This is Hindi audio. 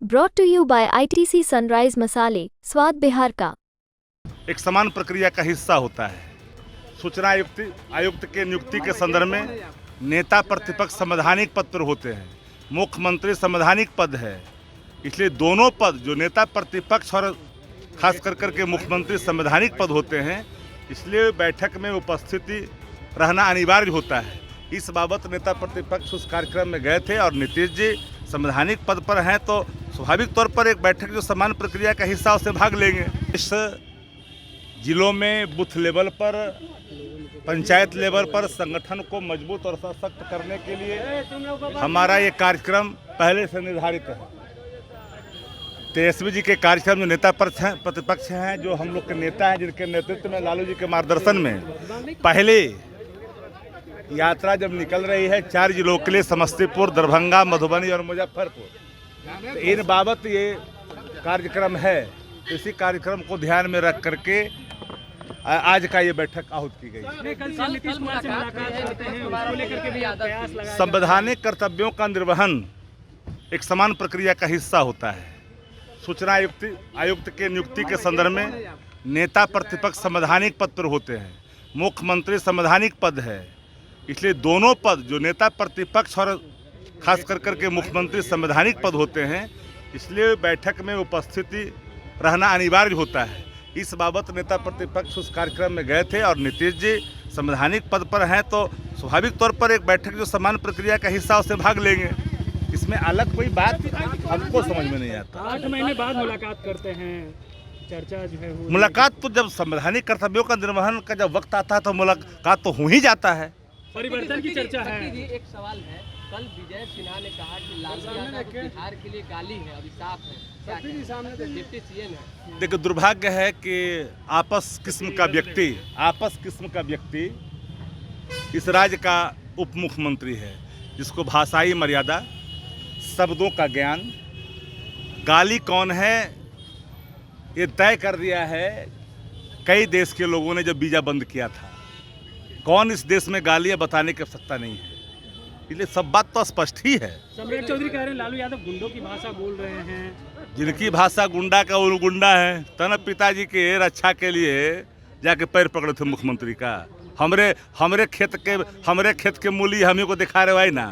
Brought to you by ITC sunrise मसाले, स्वाद बिहार का। एक समान प्रक्रिया का हिस्सा होता है। सूचना आयुक्त के नियुक्ति के संदर्भ में नेता प्रतिपक्ष संवैधानिक पद पर होते हैं, मुख्यमंत्री संवैधानिक पद है। इसलिए दोनों पद जो नेता प्रतिपक्ष और खास कर के मुख्यमंत्री संवैधानिक पद होते हैं, इसलिए बैठक में उपस्थिति रहना अनिवार्य होता है। इस बाबत नेता प्रतिपक्ष उस कार्यक्रम में गए थे और नीतीश जी संवैधानिक पद पर हैं तो स्वाभाविक तौर पर एक बैठक जो समान प्रक्रिया का हिस्सा उससे भाग लेंगे। इस जिलों में बूथ लेवल पर, पंचायत लेवल पर संगठन को मजबूत और सशक्त करने के लिए हमारा ये कार्यक्रम पहले से निर्धारित है। तेजस्वी जी के कार्यक्रम जो नेता प्रतिपक्ष हैं, जो हम लोग के नेता हैं, जिनके नेतृत्व में लालू जी के मार्गदर्शन में पहले यात्रा जब निकल रही है 4 जिलों के लिए, समस्तीपुर, दरभंगा, मधुबनी और मुजफ्फरपुर, इन बाबत ये कार्यक्रम है। इसी कार्यक्रम को ध्यान में रख करके आज का ये बैठक आहूत की गई। संवैधानिक कर्तव्यों का निर्वहन एक समान प्रक्रिया का हिस्सा होता है। सूचना आयुक्त के नियुक्ति के संदर्भ में नेता प्रतिपक्ष संवैधानिक पद पर होते हैं, मुख्यमंत्री संवैधानिक पद है। इसलिए दोनों पद जो नेता प्रतिपक्ष और खास कर के मुख्यमंत्री संवैधानिक पद होते हैं, इसलिए बैठक में उपस्थिति रहना अनिवार्य होता है। इस बाबत नेता प्रतिपक्ष उस कार्यक्रम में गए थे और नीतीश जी संवैधानिक पद पर हैं तो स्वाभाविक तौर पर एक बैठक जो समान प्रक्रिया का हिस्सा उससे भाग लेंगे। इसमें अलग कोई बात हमको समझ में नहीं आता। 8 महीने बाद मुलाकात करते हैं, चर्चा जो है मुलाकात तो जब संवैधानिक कर्तव्यों का निर्वहन का जब वक्त आता है तो मुलाकात तो हो ही जाता है। परिवर्तन की चर्चा है। एक सवाल है, कल विजय सिन्हा ने कहा कि लालू यादव बिहार के लिए गाली है, अभिशाप है, डिप्टी सीएम है। देखिए, दुर्भाग्य है कि आपस किस्म का व्यक्ति इस राज्य का उप मुख्यमंत्री है, जिसको भाषाई मर्यादा, शब्दों का ज्ञान, गाली कौन है ये तय कर दिया है। कई देश के लोगों ने जब वीजा बंद किया था, कौन इस देश में गालियाँ बताने की आवश्यकता नहीं है। इसलिए सब बात तो स्पष्ट ही है। सम्राट चौधरी कह रहे हैं लालू यादव गुंडों की भाषा बोल रहे हैं। जिनकी भाषा गुंडा का वो गुंडा है। तब पिताजी के रक्षा के लिए जाके पैर पकड़े थे मुख्यमंत्री का। हमरे खेत के मूली हमें को दिखा रहे भाई ना।